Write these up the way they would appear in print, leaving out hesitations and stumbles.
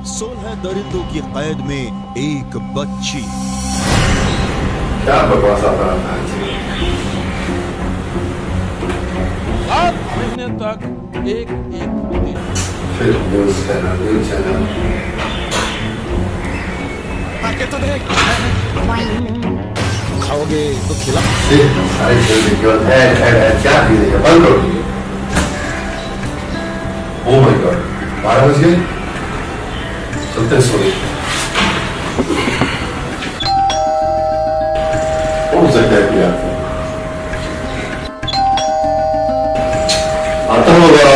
16 दरिंदों की कैद में एक बच्ची। क्या बकवास आता है? 7 महीने तक एक दिन। फिर न्यूज चैनल आके तो देख। खाओगे तो खिला। सारे खेल देखिए और है क्या चीज है? बंद करो। ओह माय गॉड, 12 बज गए। चलते हैं सोने। कौन सा क्या किया? आता होगा।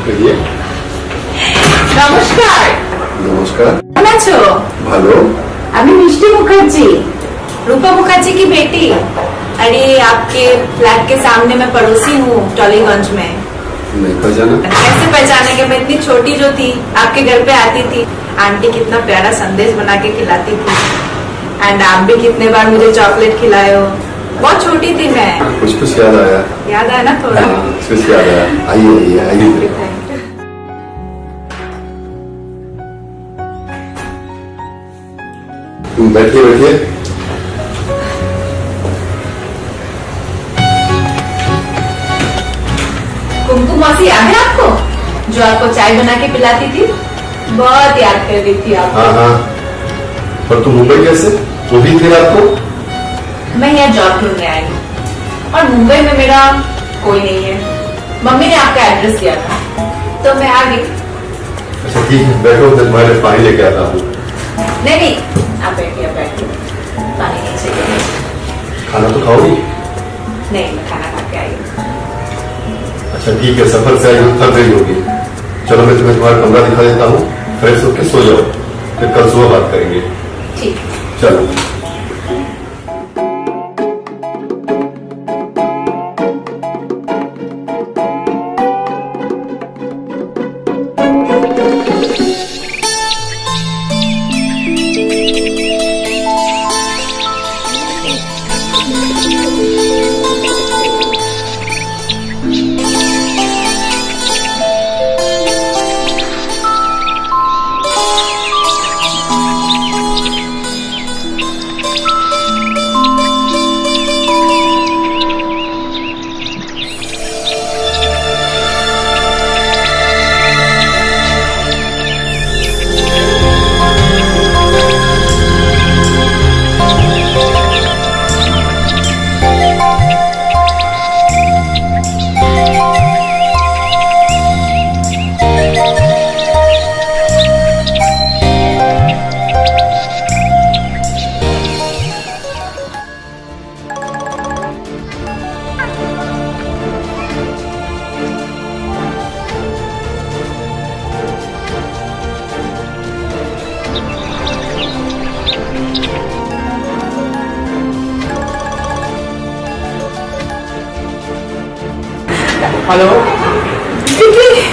कहिए। নমস্কার। नमस्कार। কেমন আছো? ভালো। আমি मिष्टी मुखर्जी, रूपा मुखर्जी की बेटी। अरे आपके फ्लैट के सामने मैं पड़ोसी हूँ टॉलीगंज में। नहीं पहचाना। कैसे पहचानेंगे? मैं इतनी छोटी जो थी आपके घर पे आती थी, आंटी कितना प्यारा संदेश बना के खिलाती थी। एंड आप भी कितने बार मुझे चॉकलेट खिलाए हो। बहुत छोटी थी मैं। कुछ याद आया। याद आया ना थोड़ा? कुछ याद आया। आइए आइए आइए। बैठिए बैठिए। कुमकुम मौसी याद है आपको, जो आपको चाय बना के पिलाती थी? बहुत याद कर रही थी आपको। हाँ। पर तुम मुंबई कैसे? वो भी थे आपको? मैं यहाँ जॉब ढूंढने आई हूँ और मुंबई में मेरा कोई नहीं है। मम्मी ने आपका एड्रेस दिया था तो मैं आ गई। अच्छा ठीक है, बैठो। मैं तुम्हारे लिए पानी लेके आता हूँ। नहीं, आप बैठिए पानी नहीं चाहिए। खाना तो खाओगी? नहीं, मैं खाना खा के आई हूँ। अच्छा ठीक है, सफर से आई हो, थक गई होगी। चलो मैं तुम्हें तुम्हारा कमरा दिखा देता हूँ, फ्रेश होके सो जाओ, फिर कल सुबह बात करेंगे। ठीक। चलो।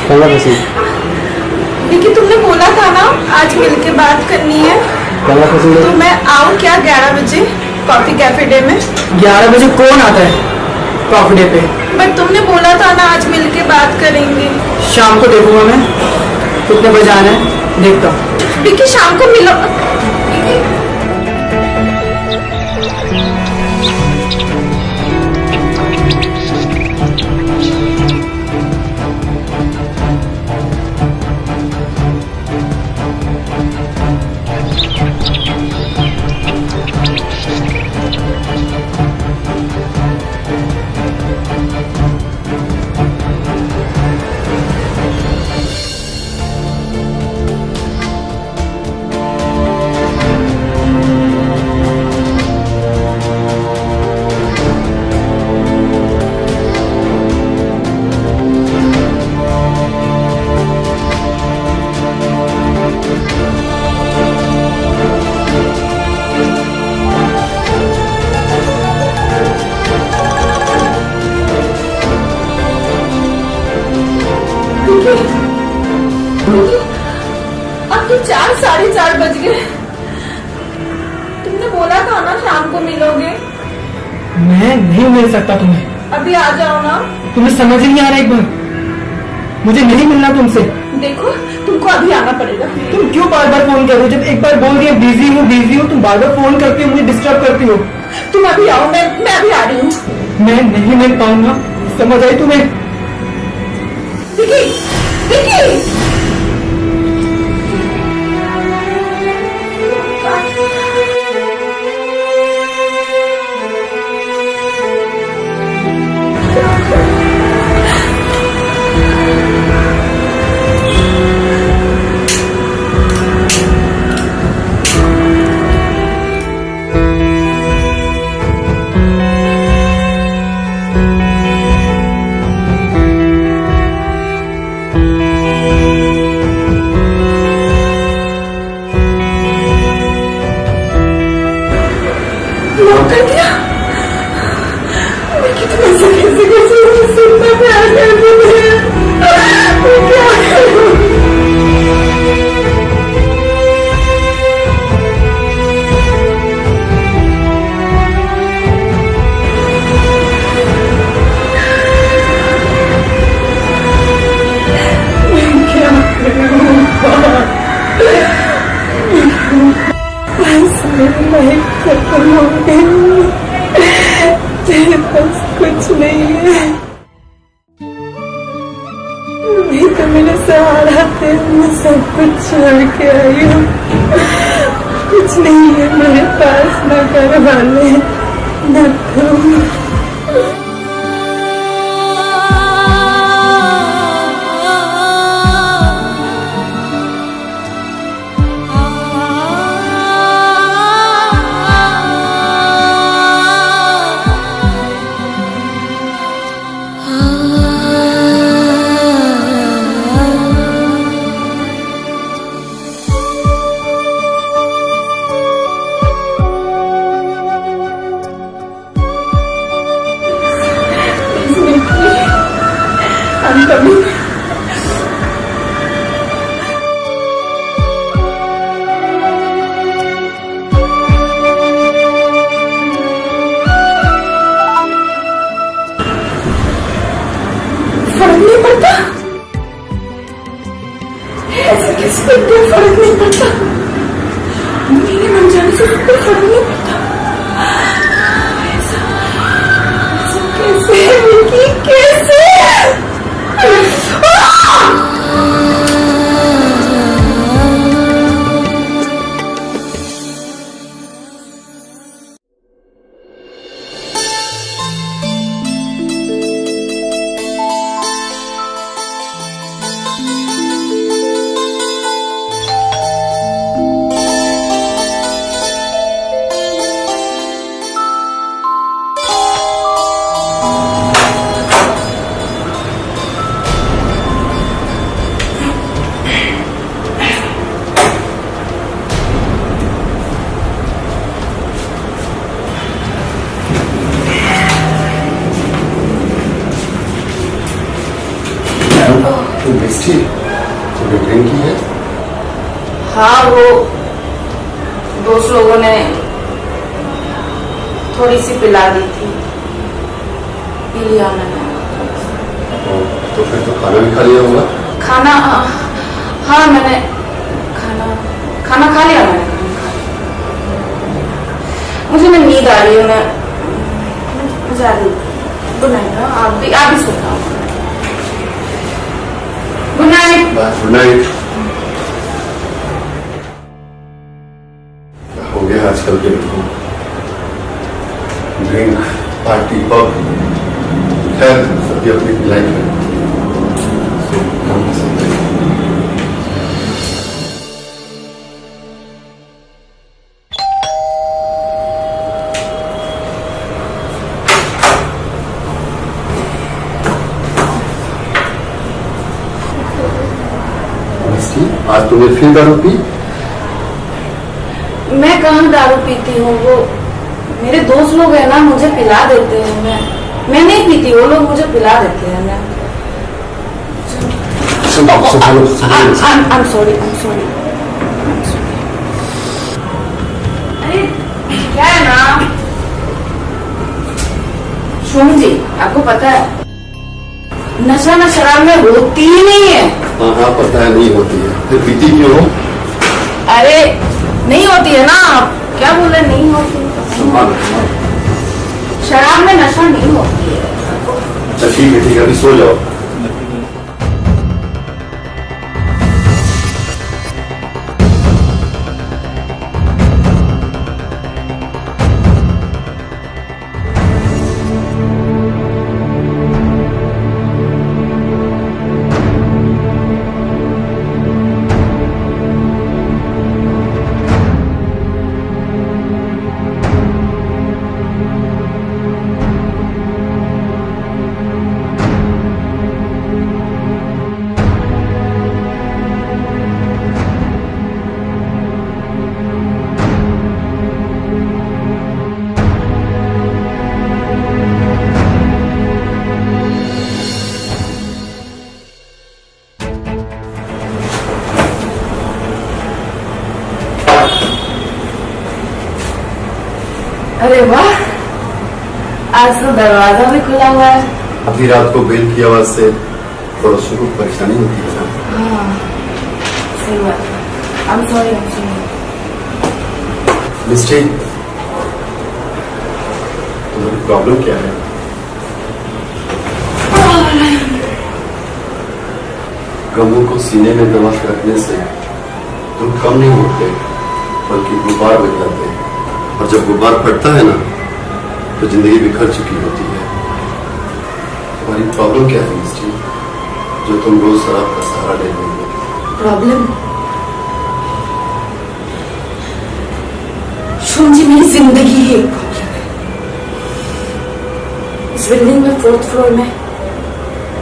हेलो विकी, विकी तुमने बोला था ना आज मिलके बात करनी है, तो मैं आऊँ क्या 11 बजे कॉफी कैफे डे में? 11 बजे कौन आता है कॉफी डे पे? बट तुमने बोला था ना आज मिलके बात करेंगे। शाम को देखूंगा मैं कितने बजे आना है, देखता हूँ। विकी शाम को मिलो। विकी अब तो 4 साढ़े 4 बज गए। तुमने बोला था ना शाम को मिलोगे। मैं नहीं मिल सकता तुम्हें। अभी आ जाओ ना। तुम्हें समझ नहीं आ रहा एक बार? मुझे नहीं मिलना तुमसे। देखो तुमको अभी आना पड़ेगा। तुम क्यों बार बार फोन कर रहे हो? जब एक बार बोल रही है बिजी हूँ, तुम बार बार फोन करके मुझे डिस्टर्ब करती हो। तुम अभी आओ, मैं अभी आ रही हूँ। मैं नहीं मिल पाऊंगा, समझ आई तुम्हें? विकी, विकी। कर दिया। मैं कितना कैसे सुनना प्यार करती थी। मैं क्या करूं? मैं क्या करूं? लाइफ खत्म हो गई, तेरे पास कुछ नहीं है। नहीं तो मेरे सहारा थे, मैं सब कुछ छोड़ के आई हूँ। कुछ नहीं है मेरे पास, न घर वाले न तुम। फर्क नहीं पड़ता, ऐसे किसी को कोई फर्क नहीं पड़ता। मेरे मन जाने से कोई फर्क नहीं पड़ता। ऐसा कैसे विकी, कैसे? ड्रिंक की है? हाँ, वो दोस्त लोगों ने थोड़ी सी पिला दी थी, पी लिया मैंने। तो फिर तो खाना भी खा लिया होगा? खाना, हाँ मैंने खाना खा लिया मैंने। मुझे ना नींद आ रही है, मैं जा रही हूँ। Good night. आप भी सो जाओ। Good night. Good night. हो गया आजकल के लोगों, ड्रिंक पार्टी पब, खैर सबकी अपनी लाइफ है। काम पसंद है। आज तुमने फिर दारू पी? मैं कहाँ दारू पीती हूँ, वो मेरे दोस्त लोग है ना, मुझे पिला देते हैं। मैं नहीं पीती, वो लोग मुझे पिला देते हैं। मैं I'm sorry. अरे क्या है ना शुम जी, आपको पता है नशा ना शराब में होती ही नहीं है। हाँ हाँ पता है नहीं होती है, फिर पीती क्यों हो? अरे नहीं होती है ना, आप क्या बोले नहीं होती है? संभालो संभालो। शराब में नशा नहीं होती है। अच्छा ठीक है अभी सो जाओ। अरे वाह, आज तो दरवाजा भी खुला हुआ है। आधी रात को बेल की आवाज से पड़ोसियों को परेशानी होती है ना। हाँ सही बात है। I'm sorry, I'm sorry। मिस्टी तुम्हारी प्रॉब्लम क्या है? गमों को सीने में दबा के रखने से दुख कम नहीं होते बल्कि गुबार बन जाते हैं, और जब गुबार फटता है ना तो जिंदगी बिखर चुकी होती है। तुम्हारी प्रॉब्लम क्या है मिस्टी, जो तुम रोज शराब का सहारा ले रही हो? प्रॉब्लम जी, मेरी जिंदगी ही एक प्रॉब्लम है। इस बिल्डिंग में 4th फ्लोर में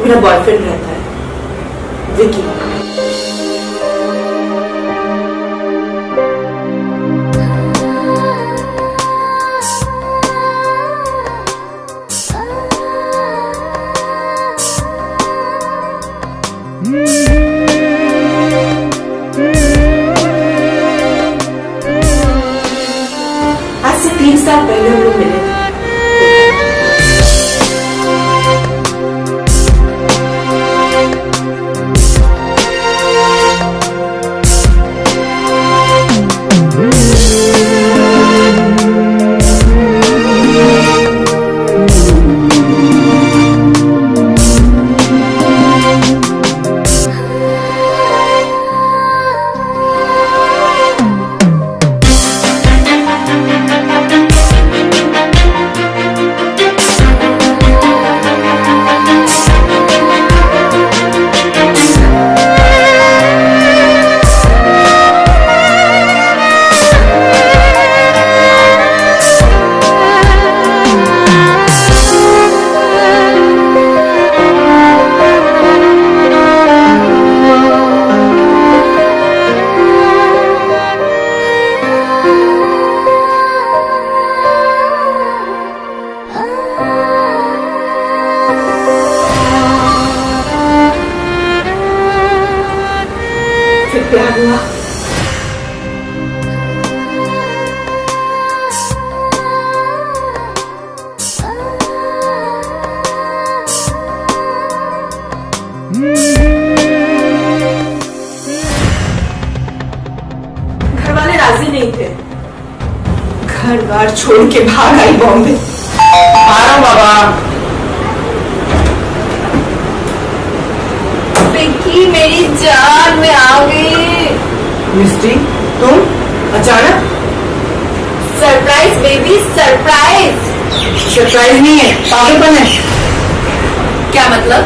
मेरा बॉयफ्रेंड रहता है, विकी। आज से 3 साल पहले हम लोग मिले थे। प्यार हुआ। घर वाले राजी नहीं थे, घर बार छोड़ के भाग आई बॉम्बे। आ रहा हूं बाबा। पिंकी मेरी जान में आ गई। मिस्टी तुम अचानक? Surprise baby surprise. सरप्राइज नहीं है, पागलपन है। क्या मतलब?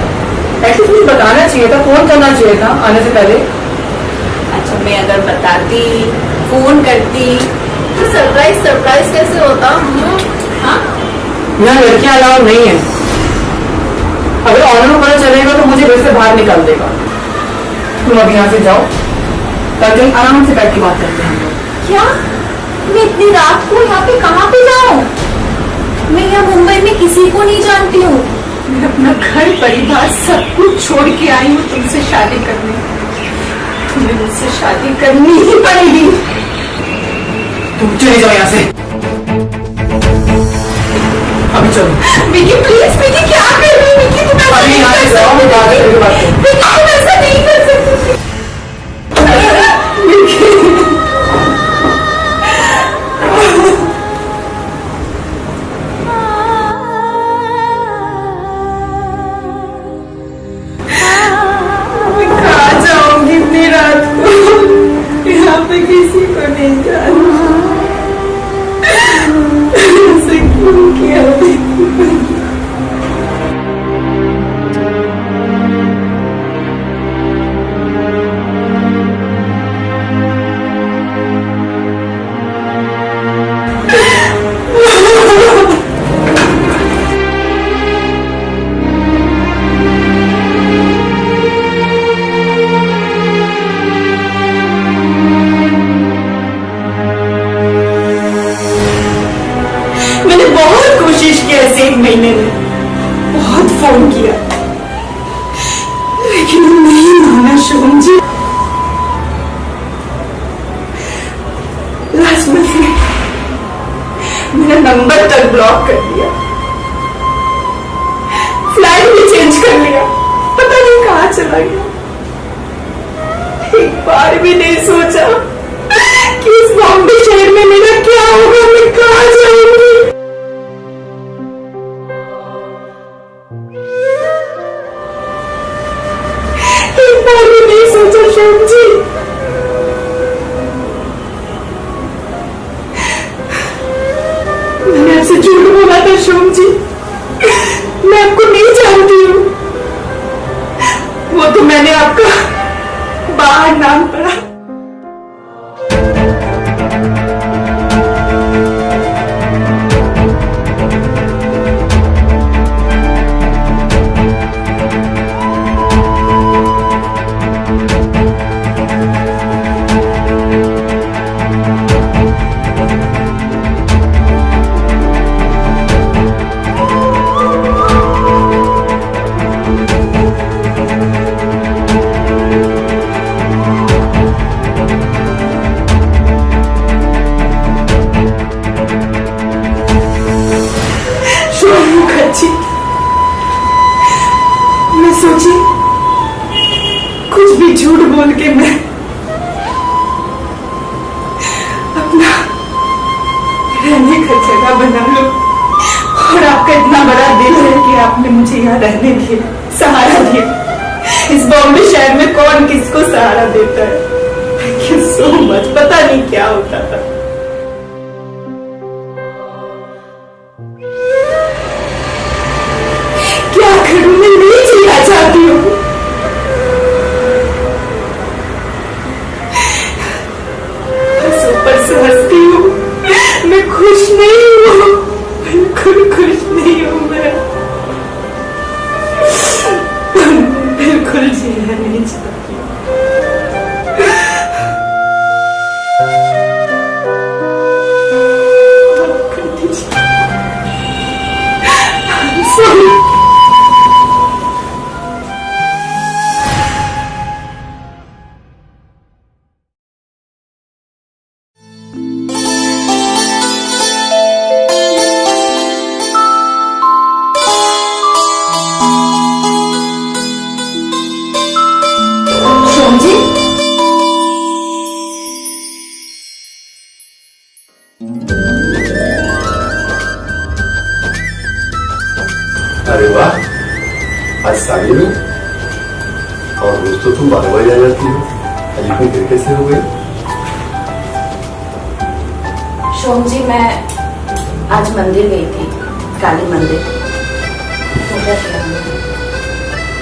ऐसे तुम्हें बताना चाहिए था, फोन करना चाहिए था आने से पहले। अच्छा मैं अगर बताती, फोन करती तो सरप्राइज सरप्राइज कैसे होता? हाँ यहाँ लड़कियां अलाउ नहीं है। अगर ऑनर को पता चलेगा तो मुझे घर से बाहर निकाल देगा। तुम अभी यहाँ से जाओ, ताकि हम आराम से बैठ के बात करते हैं। क्या मैं इतनी रात को यहाँ पे कहाँ पे जाऊँ? मैं यहाँ मुंबई में किसी को नहीं जानती हूँ। मैं अपना घर परिवार सब कुछ छोड़ के आई हूँ तुमसे शादी करने। तुम्हें मुझसे शादी करनी ही पड़ेगी। तुम चले जाओ यहाँ से, अभी चलो। विकी प्लीज, विकी क्या कर रही है? विकी तुम्हें अभी यहाँ से जाओ, मैं बात करूंगी, बात करूंगी। लेकिन तुम ऐसा नहीं कर सकते। मैं कहाँ जाऊंगी इतनी रात को? यहाँ पे किसी को नहीं जाना। ऐसे क्यों किया? मैंने बहुत कोशिश की ऐसे एक महीने में, बहुत फोन किया, लेकिन वो नहीं माना शुभम जी। लास्ट मंथ में मेरा नंबर तक ब्लॉक कर दिया, फ्लाइट भी चेंज कर लिया, पता नहीं कहाँ चला गया। एक बार भी नहीं सोचा कि इस बॉम्बे शहर में मेरा क्या होगा, मैं कहाँ जाऊंगी। एक बार भी नहीं सोचा श्याम जी। मैंने आपसे झूठ बोला था श्याम जी, मैं आपको नहीं जानती हूँ। वो तो मैंने आपका बाहर नाम पढ़ा। मुखर्जी, मैं सोची कुछ भी झूठ बोल के मैं अपना रहने का जगह बना लूं, और आपका इतना बड़ा दिल है कि आपने मुझे यहाँ रहने दिया, सहारा दिया। इस बॉम्बे शहर में कौन किसको सहारा देता है? Thank you so much. पता नहीं क्या होता था। क्या करूं, मैं नहीं जीना चाहती हूँ। बस ऊपर से हंसती हूँ, मैं खुश नहीं हूँ, बिल्कुल खुश नहीं हूँ। मैं बिल्कुल जीना नहीं चाहती। माफ कर दीजिए। I'm sorry। श्याम जी, अरे वाह, आज साड़ी में, और रोज तो तुम 12 बजे आ जाती हो, आज इतनी देर कैसे हो गई? श्याम जी, मैं आज मंदिर गई थी, काली मंदिर, पूजा किया हमने,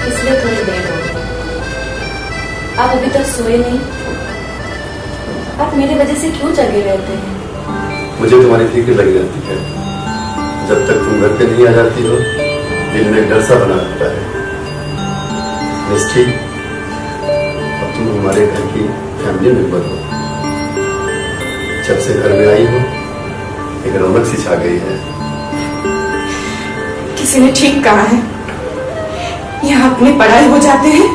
इसलिए थोड़ी देर हो गई। आप अभी तक सोए नहीं? आप मेरी वजह से क्यों जगे रहते हैं? मुझे तुम्हारी फिक्र लगी रहती है। जब तक तुम घर पे नहीं आ जाती हो, दिल में डर सा बना रहता है। निश्चित, अब तुम हमारे घर की फैमिली मेंबर हो। जब से घर में आई हो, एक रौनक सी छा गई है। किसी ने ठीक कहा है, यहाँ अपनी पढ़ाई हो जाते हैं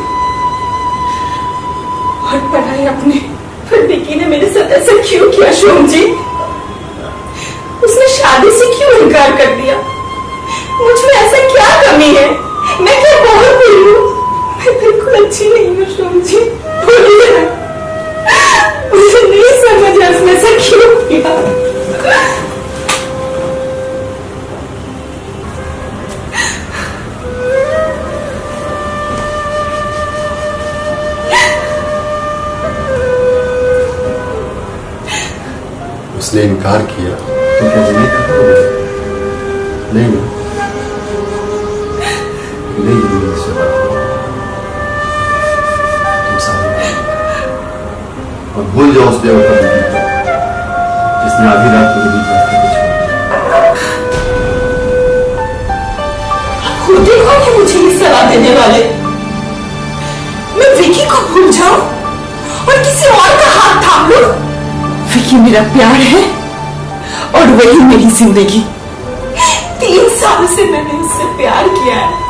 और पढ़ाई अपने। पर विकी ने मेरे साथ ऐसा क्यों किया श्याम जी? उसने शादी से क्यों इनकार कर दिया? मुझ में ऐसा क्या कमी है? मैं क्या बहुत बुरी हूँ? अच्छी नहीं हूँ सोम जी, बोलिए ना, मुझे नहीं समझ है उसने ऐसा क्यों किया। उसने इनकार किया तो क्या नहीं करता? नहीं ना, नहीं जिंदगी से बात करो। तुम सारे और भूल जाओ उस बेवफा बीवी को जिसने आधी रात को बीच रास्ते पे छोड़ दिया। खुद ही कौन है मुझे ये सलाह देने वाले? मैं विकी को भूल जाऊं और किसी और का हाथ थाम लूं? विकी मेरा प्यार है और वही मेरी जिंदगी। 3 साल से मैंने उससे प्यार किया है।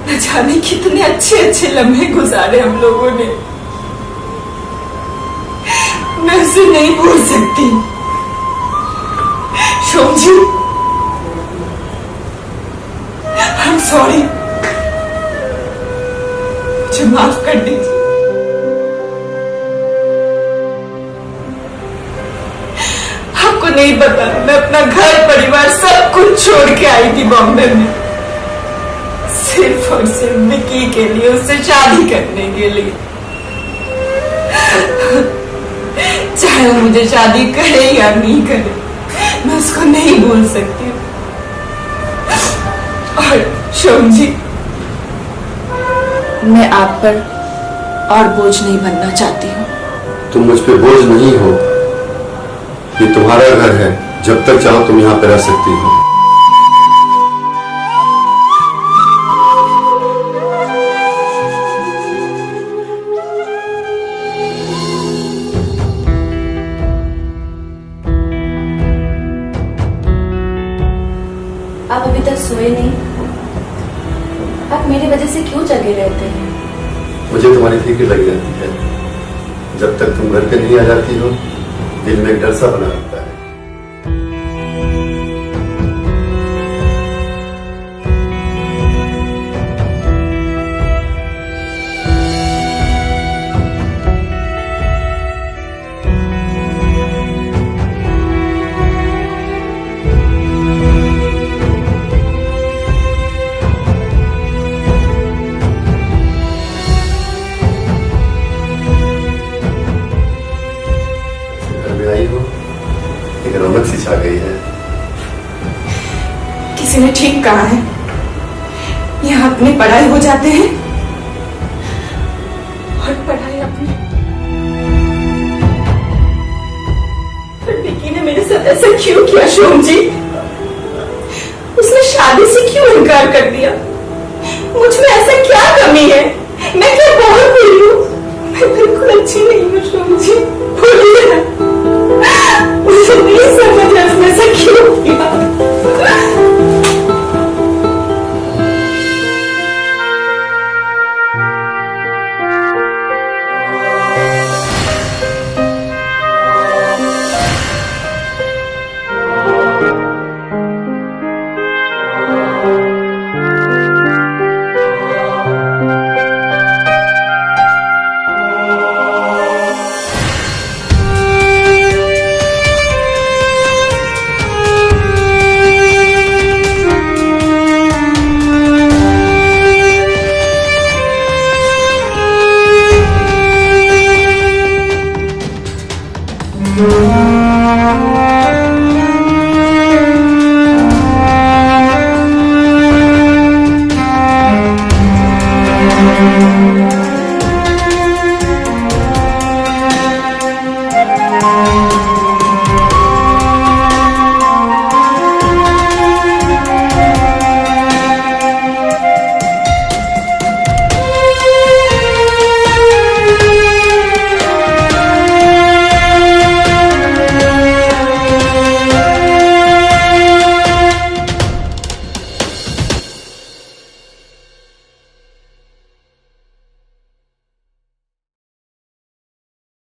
न जाने कितने अच्छे अच्छे लम्हे गुजारे हम लोगों ने। मैं उसे नहीं भूल सकती। सोम जी, I'm sorry, मुझे माफ कर दीजिए। आपको नहीं पता, मैं अपना घर परिवार सब कुछ छोड़ के आई थी बॉम्बे में, सिर्फ और सिर्फ विकी के लिए, उससे शादी करने के लिए। चाहे वो मुझे शादी करे या नहीं करे, मैं उसको नहीं भूल सकती। और सोम जी, मैं आप पर और बोझ नहीं बनना चाहती हूँ। तुम मुझ पे बोझ नहीं हो, ये तुम्हारा घर है, जब तक चाहो तुम यहाँ पे रह सकती हो। आप अभी तक सोए नहीं? आप मेरी वजह से क्यों जगे रहते हैं? मुझे तुम्हारी फिक्र लग जाती है। जब तक तुम घर पे नहीं आ जाती हो, दिल में एक डर सा बना रहता है। आई हो, एक रौनक सी छा गई है। किसी ने ठीक कहा है, यहाँ अपनी पढ़ाई हो जाते हैं और पढ़ाई अपनी। पर विकी ने मेरे साथ ऐसा क्यों किया सोम जी? उसने शादी से क्यों इनकार कर दिया? मुझ में ऐसा क्या कमी है? मैं क्या बहुत बुरी हूँ? मैं बिल्कुल अच्छी नहीं हूँ सोम जी, बोलिए ना, मुझे नहीं समझ है उसमें से